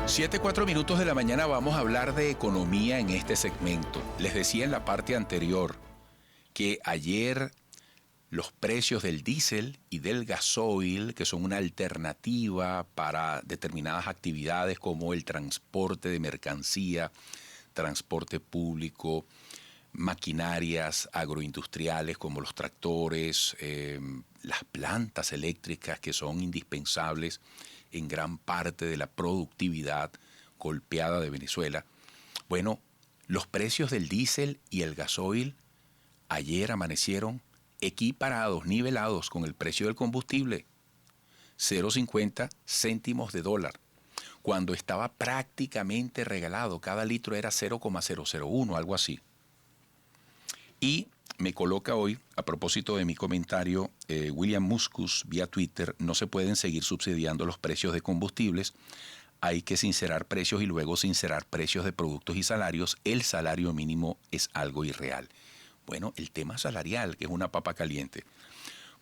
7:04 de la mañana vamos a hablar de economía en este segmento. Les decía en la parte anterior que ayer los precios del diésel y del gasoil, que son una alternativa para determinadas actividades como el transporte de mercancía, transporte público, maquinarias agroindustriales como los tractores, las plantas eléctricas que son indispensables en gran parte de la productividad golpeada de Venezuela. Bueno, los precios del diésel y el gasoil ayer amanecieron equiparados, nivelados con el precio del combustible, 0,50 céntimos de dólar. Cuando estaba prácticamente regalado, cada litro era 0,001, algo así. Y me coloca hoy, a propósito de mi comentario, William Muscus vía Twitter: no se pueden seguir subsidiando los precios de combustibles, hay que sincerar precios y luego sincerar precios de productos y salarios. El salario mínimo es algo irreal. Bueno, el tema salarial, que es una papa caliente.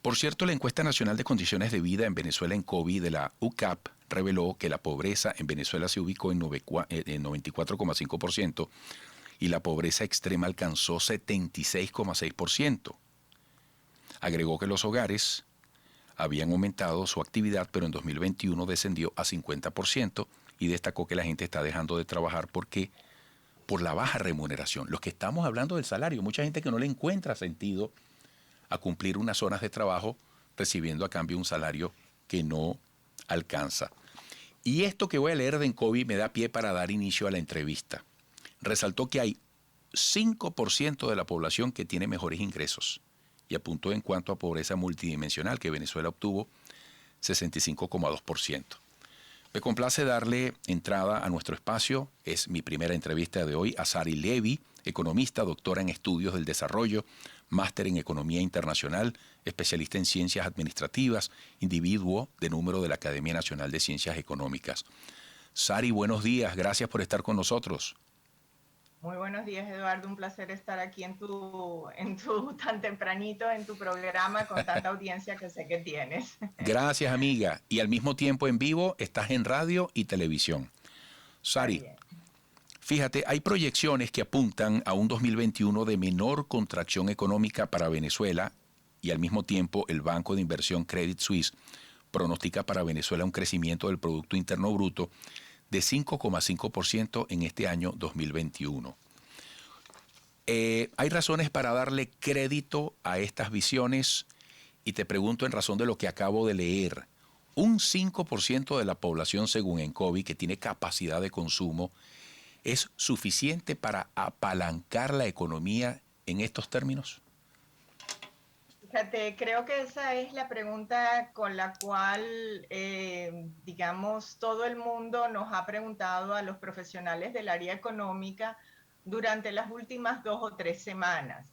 Por cierto, la encuesta nacional de condiciones de vida en Venezuela en COVID de la UCAP reveló que la pobreza en Venezuela se ubicó en 94,5%, y la pobreza extrema alcanzó 76,6%. Agregó que los hogares habían aumentado su actividad, pero en 2021 descendió a 50%, y destacó que la gente está dejando de trabajar por la baja remuneración. Los que estamos hablando del salario, mucha gente que no le encuentra sentido a cumplir unas horas de trabajo recibiendo a cambio un salario que no alcanza. Y esto que voy a leer de Encovi me da pie para dar inicio a la entrevista. Resaltó que hay 5% de la población que tiene mejores ingresos y apuntó en cuanto a pobreza multidimensional, que Venezuela obtuvo 65,2%. Me complace darle entrada a nuestro espacio. Es mi primera entrevista de hoy a Sari Levy, economista, doctora en estudios del desarrollo, máster en economía internacional, especialista en ciencias administrativas, individuo de número de la Academia Nacional de Ciencias Económicas. Sari, buenos días, gracias por estar con nosotros. Muy buenos días, Eduardo. Un placer estar aquí en tu tan tempranito en tu programa con tanta audiencia que sé que tienes. Gracias, amiga. Y al mismo tiempo en vivo estás en radio y televisión. Está Sari, bien. fíjate, hay proyecciones que apuntan a un 2021 de menor contracción económica para Venezuela, y al mismo tiempo el banco de inversión Credit Suisse pronostica para Venezuela un crecimiento del Producto Interno Bruto de 5,5% en este año 2021. Hay razones para darle crédito a estas visiones, y te pregunto en razón de lo que acabo de leer. Un 5% de la población, según Encovi, que tiene capacidad de consumo, ¿es suficiente para apalancar la economía en estos términos? Fíjate, creo que esa es la pregunta con la cual, digamos, todo el mundo nos ha preguntado a los profesionales del área económica durante las últimas 2 o 3 semanas.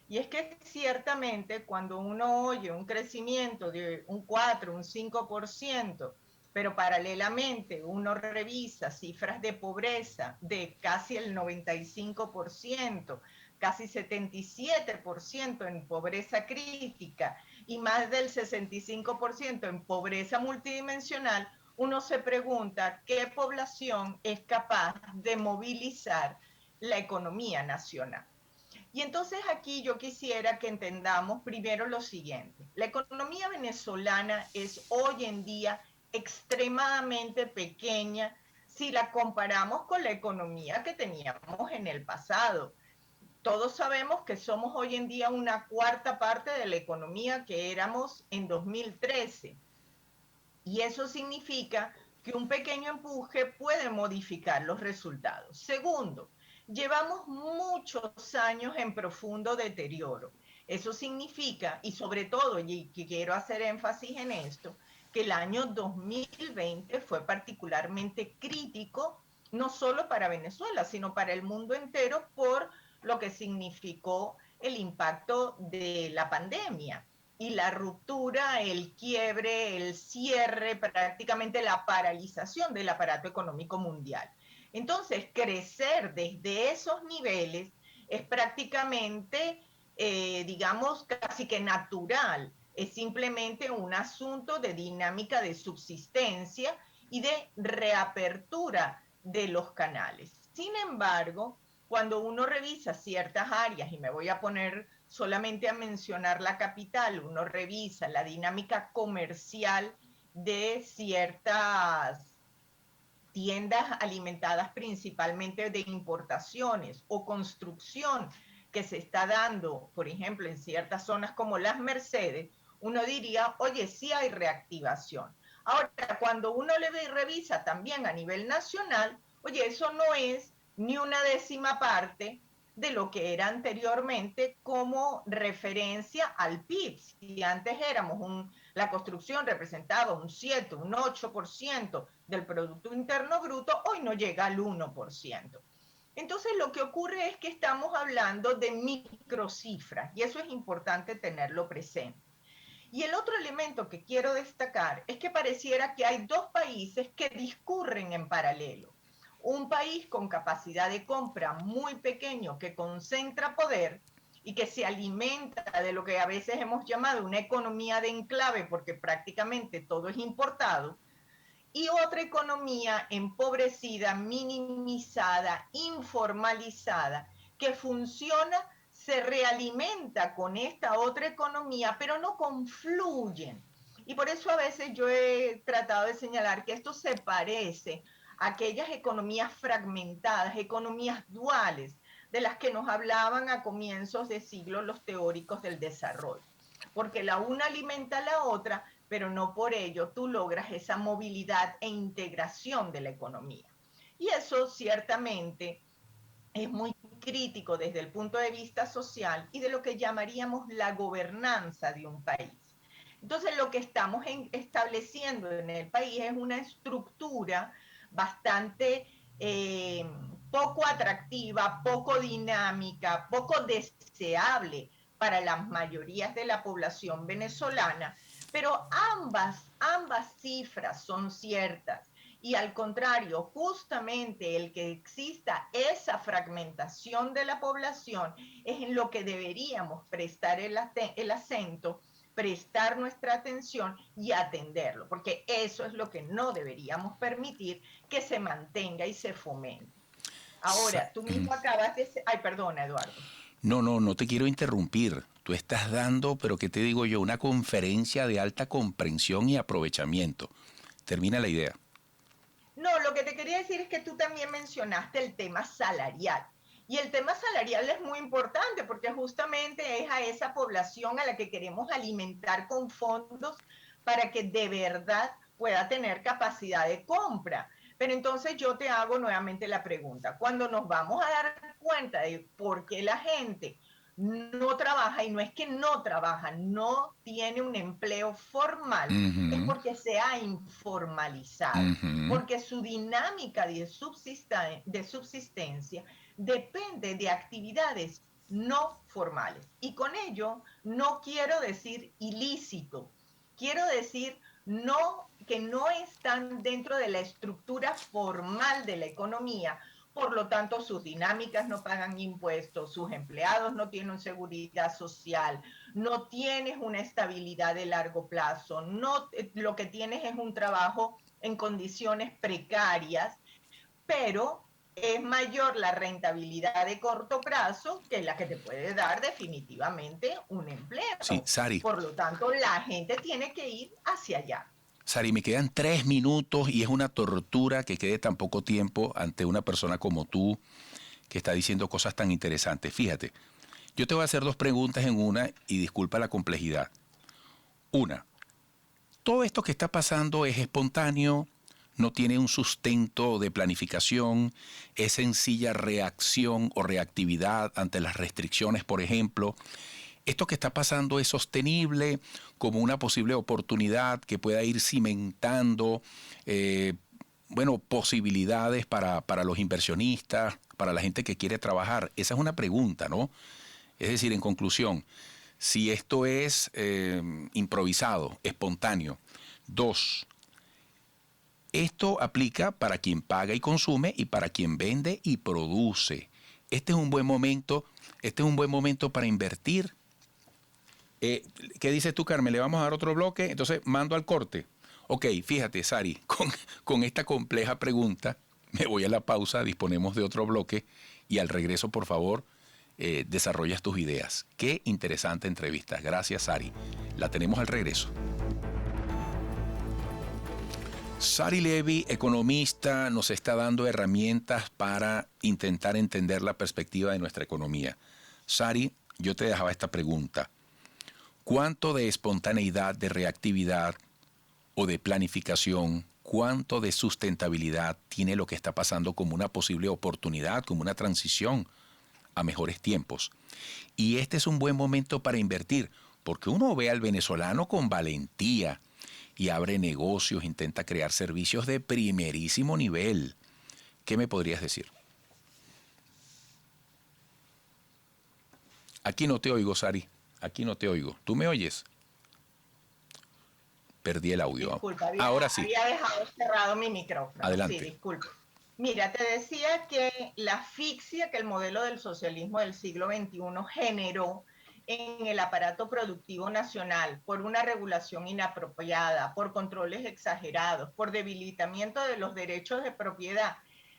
Y es que ciertamente cuando uno oye un crecimiento de un 4, un 5%, pero paralelamente uno revisa cifras de pobreza de casi el 95%, casi 77% en pobreza crítica y más del 65% en pobreza multidimensional, uno se pregunta qué población es capaz de movilizar la economía nacional. Y entonces aquí yo quisiera que entendamos primero lo siguiente. La economía venezolana es hoy en día extremadamente pequeña si la comparamos con la economía que teníamos en el pasado. Todos sabemos que somos hoy en día una cuarta parte de la economía que éramos en 2013. Y eso significa que un pequeño empuje puede modificar los resultados. Segundo, llevamos muchos años en profundo deterioro. Eso significa, y sobre todo, y quiero hacer énfasis en esto, que el año 2020 fue particularmente crítico, no solo para Venezuela, sino para el mundo entero por lo que significó el impacto de la pandemia y la ruptura, el quiebre, el cierre, prácticamente la paralización del aparato económico mundial. Entonces, crecer desde esos niveles es prácticamente, digamos, casi que natural. Es simplemente un asunto de dinámica de subsistencia y de reapertura de los canales. Sin embargo, cuando uno revisa ciertas áreas, y me voy a poner solamente a mencionar la capital, uno revisa la dinámica comercial de ciertas tiendas alimentadas principalmente de importaciones o construcción que se está dando, por ejemplo, en ciertas zonas como las Mercedes, uno diría, oye, sí hay reactivación. Ahora, cuando uno le ve y revisa también a nivel nacional, oye, eso no es ni una décima parte de lo que era anteriormente como referencia al PIB. Si antes la construcción representaba un 7, un 8% del Producto Interno Bruto, hoy no llega al 1%. Entonces lo que ocurre es que estamos hablando de microcifras y eso es importante tenerlo presente. Y el otro elemento que quiero destacar es que pareciera que hay dos países que discurren en paralelo. Un país con capacidad de compra muy pequeño que concentra poder y que se alimenta de lo que a veces hemos llamado una economía de enclave porque prácticamente todo es importado, y otra economía empobrecida, minimizada, informalizada, que funciona, se realimenta con esta otra economía, pero no confluyen. Y por eso a veces yo he tratado de señalar que esto se parece a aquellas economías fragmentadas, economías duales, de las que nos hablaban a comienzos de siglo los teóricos del desarrollo. Porque la una alimenta a la otra, pero no por ello tú logras esa movilidad e integración de la economía. Y eso ciertamente es muy crítico desde el punto de vista social y de lo que llamaríamos la gobernanza de un país. Entonces, lo que estamos estableciendo en el país es una estructura bastante poco atractiva, poco dinámica, poco deseable para las mayorías de la población venezolana, pero ambas cifras son ciertas. Y al contrario, justamente el que exista esa fragmentación de la población es en lo que deberíamos prestar el acento, prestar nuestra atención y atenderlo, porque eso es lo que no deberíamos permitir que se mantenga y se fomente. Ahora, tú mismo acabas de... Ay, perdona, Eduardo. No, no, no te quiero interrumpir. Tú estás dando, pero ¿qué te digo yo? Una conferencia de alta comprensión y aprovechamiento. Termina la idea. No, lo que te quería decir es que tú también mencionaste el tema salarial. Y el tema salarial es muy importante porque justamente es a esa población a la que queremos alimentar con fondos para que de verdad pueda tener capacidad de compra. Pero entonces yo te hago nuevamente la pregunta, cuando nos vamos a dar cuenta de por qué la gente no trabaja, y no es que no trabaja, no tiene un empleo formal, es Ujú, porque se ha informalizado, ujú. porque su dinámica de subsistencia depende de actividades no formales. Y con ello no quiero decir ilícito, quiero decir que no están dentro de la estructura formal de la economía, por lo tanto sus dinámicas no pagan impuestos, sus empleados no tienen seguridad social, no tienes una estabilidad de largo plazo, no, lo que tienes es un trabajo en condiciones precarias, pero es mayor la rentabilidad de corto plazo que la que te puede dar definitivamente un Sí, empleo. Sari. Por lo tanto, la gente tiene que ir hacia allá. Sari, me quedan 3 minutos y es una tortura que quede tan poco tiempo ante una persona como tú que está diciendo cosas tan interesantes. Fíjate, yo te voy a hacer 2 preguntas en una y disculpa la complejidad. Una, todo esto que está pasando es espontáneo, no tiene un sustento de planificación, es sencilla reacción o reactividad ante las restricciones, por ejemplo. Esto que está pasando es sostenible como una posible oportunidad que pueda ir cimentando, eh, posibilidades para los inversionistas, para la gente que quiere trabajar. Esa es una pregunta, ¿no? Es decir, en conclusión, si esto es improvisado, espontáneo. 2, esto aplica para quien paga y consume y para quien vende y produce. Este es un buen momento, este es un buen momento para invertir. ¿Qué dices tú, Carmen? ¿Le vamos a dar otro bloque? Entonces mando al corte. Ok, fíjate, Sari, con esta compleja pregunta, Me voy a la pausa, disponemos de otro bloque y al regreso, por favor, desarrollas tus ideas. Qué interesante entrevista. Gracias, Sari. La tenemos al regreso. Sari Levy, economista, nos está dando herramientas para intentar entender la perspectiva de nuestra economía. Sari, yo te dejaba esta pregunta. ¿Cuánto de espontaneidad, de reactividad o de planificación, cuánto de sustentabilidad tiene lo que está pasando como una posible oportunidad, como una transición a mejores tiempos? Y este es un buen momento para invertir, porque uno ve al venezolano con valentía y abre negocios, intenta crear servicios de primerísimo nivel. ¿Qué me podrías decir? Aquí no te oigo, Sari. Aquí no te oigo. ¿Tú me oyes? Perdí el audio. Disculpa, Ahora sí. había dejado cerrado mi micrófono. Adelante. Sí, disculpa. Mira, te decía que la asfixia que el modelo del socialismo del siglo XXI generó en el aparato productivo nacional por una regulación inapropiada, por controles exagerados, por debilitamiento de los derechos de propiedad,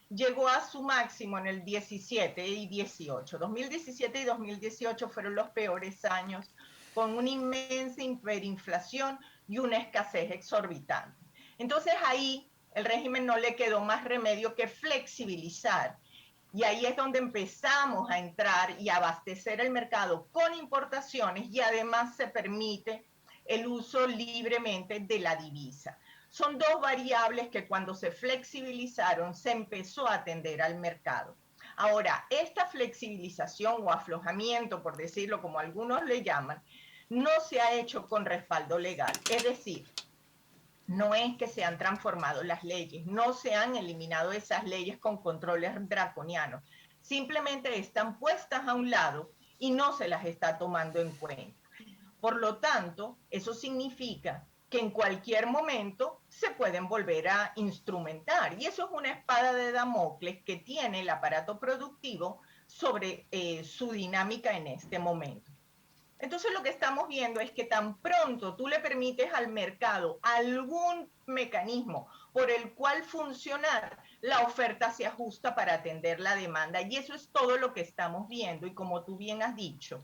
llegó a su máximo en el 17 y 18. 2017 y 2018 fueron los peores años, con una inmensa hiperinflación y una escasez exorbitante. Entonces ahí el régimen no le quedó más remedio que flexibilizar. Y ahí es donde empezamos a entrar y abastecer el mercado con importaciones y además se permite el uso libremente de la divisa. Son dos variables que cuando se flexibilizaron se empezó a atender al mercado. Ahora, esta flexibilización o aflojamiento, por decirlo como algunos le llaman, no se ha hecho con respaldo legal. Es decir, no es que se han transformado las leyes, no se han eliminado esas leyes con controles draconianos, simplemente están puestas a un lado y no se las está tomando en cuenta. Por lo tanto, eso significa que en cualquier momento se pueden volver a instrumentar. Y eso es una espada de Damocles que tiene el aparato productivo sobre su dinámica en este momento. Entonces lo que estamos viendo es que tan pronto tú le permites al mercado algún mecanismo por el cual funcionar, la oferta se ajusta para atender la demanda. Y eso es todo lo que estamos viendo. Y como tú bien has dicho,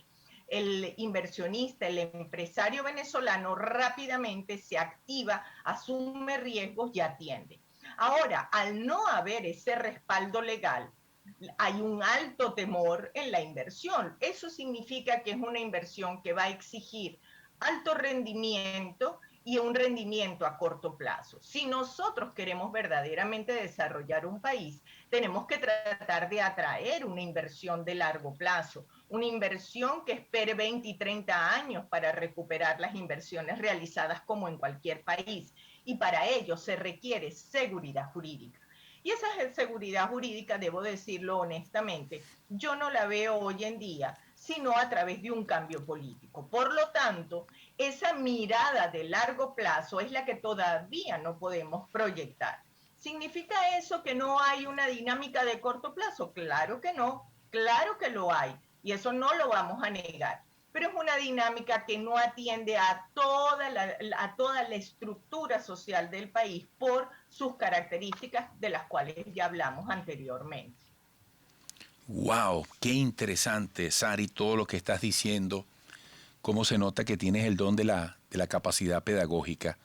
el inversionista, el empresario venezolano rápidamente se activa, asume riesgos y atiende. Ahora, al no haber ese respaldo legal, hay un alto temor en la inversión. Eso significa que es una inversión que va a exigir alto rendimiento y un rendimiento a corto plazo. Si nosotros queremos verdaderamente desarrollar un país, tenemos que tratar de atraer una inversión de largo plazo, una inversión que espere 20 y 30 años para recuperar las inversiones realizadas como en cualquier país. Y para ello se requiere seguridad jurídica. Y esa seguridad jurídica, debo decirlo honestamente, yo no la veo hoy en día, sino a través de un cambio político. Por lo tanto, esa mirada de largo plazo es la que todavía no podemos proyectar. ¿Significa eso que no hay una dinámica de corto plazo? Claro que no, claro que lo hay, y eso no lo vamos a negar. Pero es una dinámica que no atiende a toda la estructura social del país por sus características de las cuales ya hablamos anteriormente. ¡Wow! ¡Qué interesante, Sari, todo lo que estás diciendo! Cómo se nota que tienes el don de la capacidad pedagógica.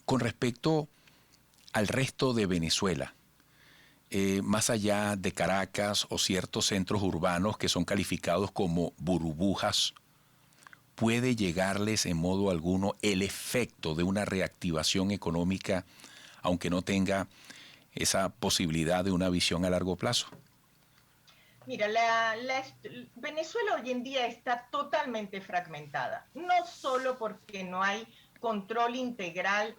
Con respecto al resto de Venezuela, más allá de Caracas o ciertos centros urbanos que son calificados como burbujas, ¿puede llegarles en modo alguno el efecto de una reactivación económica, aunque no tenga esa posibilidad de una visión a largo plazo? Mira, Venezuela hoy en día está totalmente fragmentada, no solo porque no hay control integral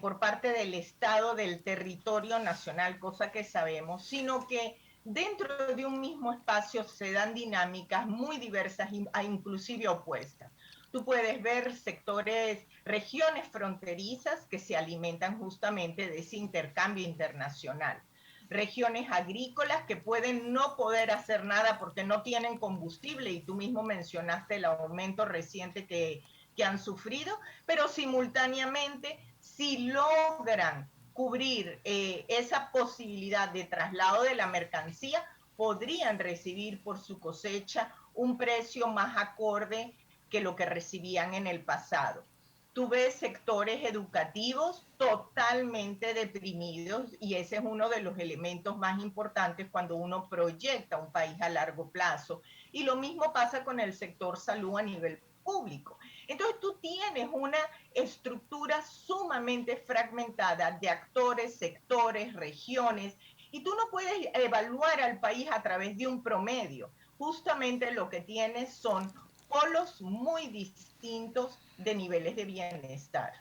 por parte del Estado del territorio nacional, cosa que sabemos, sino que dentro de un mismo espacio se dan dinámicas muy diversas e inclusive opuestas. Tú puedes ver sectores, regiones fronterizas que se alimentan justamente de ese intercambio internacional, regiones agrícolas que pueden no poder hacer nada porque no tienen combustible y tú mismo mencionaste el aumento reciente que han sufrido, pero simultáneamente si logran cubrir esa posibilidad de traslado de la mercancía, podrían recibir por su cosecha un precio más acorde que lo que recibían en el pasado. Tú ves sectores educativos totalmente deprimidos y ese es uno de los elementos más importantes cuando uno proyecta un país a largo plazo. Y lo mismo pasa con el sector salud a nivel público. Entonces tú tienes una estructura sumamente fragmentada de actores, sectores, regiones, y tú no puedes evaluar al país a través de un promedio. Justamente lo que tienes son polos muy distintos de niveles de bienestar.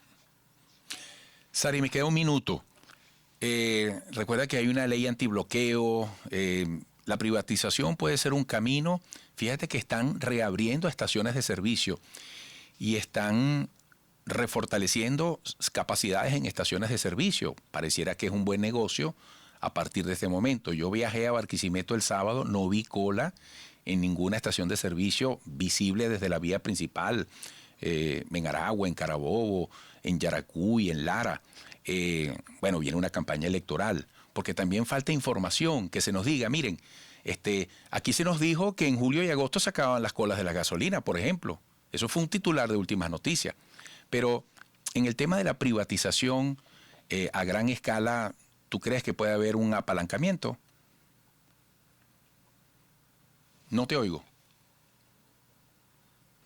Sari, me queda un minuto. Recuerda que hay una ley antibloqueo. La privatización puede ser un camino. Fíjate que están reabriendo estaciones de servicio y están refortaleciendo capacidades en estaciones de servicio. Pareciera que es un buen negocio a partir de este momento. Yo viajé a Barquisimeto el sábado, no vi cola en ninguna estación de servicio visible desde la vía principal, en Aragua, en Carabobo, en Yaracuy, en Lara. Bueno, viene una campaña electoral, porque también falta información, que se nos diga, miren, aquí se nos dijo que en julio y agosto se acababan las colas de la gasolina, por ejemplo. Eso fue un titular de Últimas Noticias. Pero en el tema de la privatización a gran escala, ¿tú crees que puede haber un apalancamiento? No te oigo.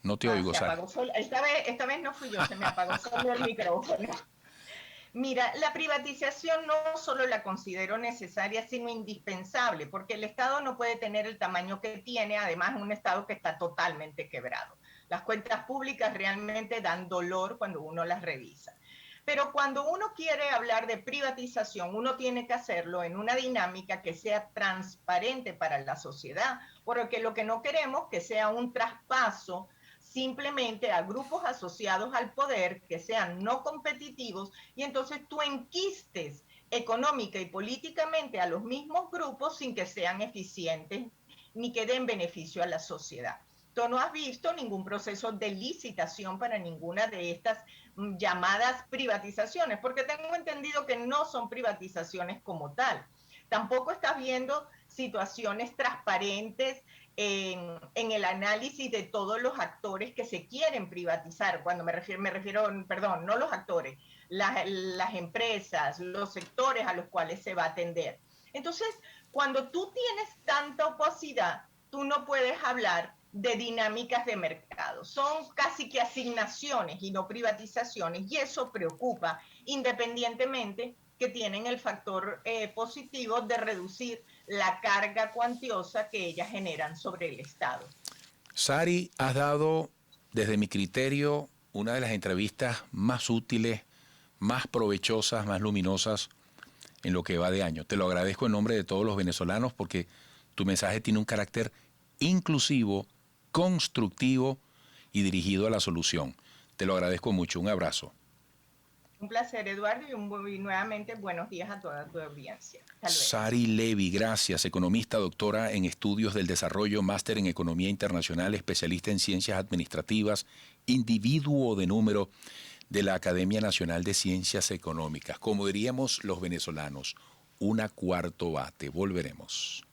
No te oigo, Sara. Esta vez no fui yo, se me apagó solo el micrófono. Mira, la privatización no solo la considero necesaria, sino indispensable, porque el Estado no puede tener el tamaño que tiene, además un Estado que está totalmente quebrado. Las cuentas públicas realmente dan dolor cuando uno las revisa. Pero cuando uno quiere hablar de privatización, uno tiene que hacerlo en una dinámica que sea transparente para la sociedad, porque lo que no queremos que sea un traspaso simplemente a grupos asociados al poder que sean no competitivos y entonces tú enquistes económica y políticamente a los mismos grupos sin que sean eficientes ni que den beneficio a la sociedad. Tú no has visto ningún proceso de licitación para ninguna de estas llamadas privatizaciones, porque tengo entendido que no son privatizaciones como tal. Tampoco estás viendo situaciones transparentes en el análisis de todos los actores que se quieren privatizar. Cuando me refiero, perdón, no los actores, las empresas, los sectores a los cuales se va a atender. Entonces, cuando tú tienes tanta opacidad, tú no puedes hablar de dinámicas de mercado. Son casi que asignaciones y no privatizaciones, y eso preocupa, independientemente que tienen el factor positivo de reducir la carga cuantiosa que ellas generan sobre el Estado. Sari, has dado, desde mi criterio, una de las entrevistas más útiles, más provechosas, más luminosas en lo que va de año. Te lo agradezco en nombre de todos los venezolanos porque tu mensaje tiene un carácter inclusivo, constructivo y dirigido a la solución. Te lo agradezco mucho. Un abrazo. Un placer, Eduardo, y nuevamente buenos días a toda tu audiencia. Sari Levy, gracias. Economista, doctora en Estudios del Desarrollo, máster en Economía Internacional, especialista en Ciencias Administrativas, individuo de número de la Academia Nacional de Ciencias Económicas. Como diríamos los venezolanos, una cuarto bate. Volveremos.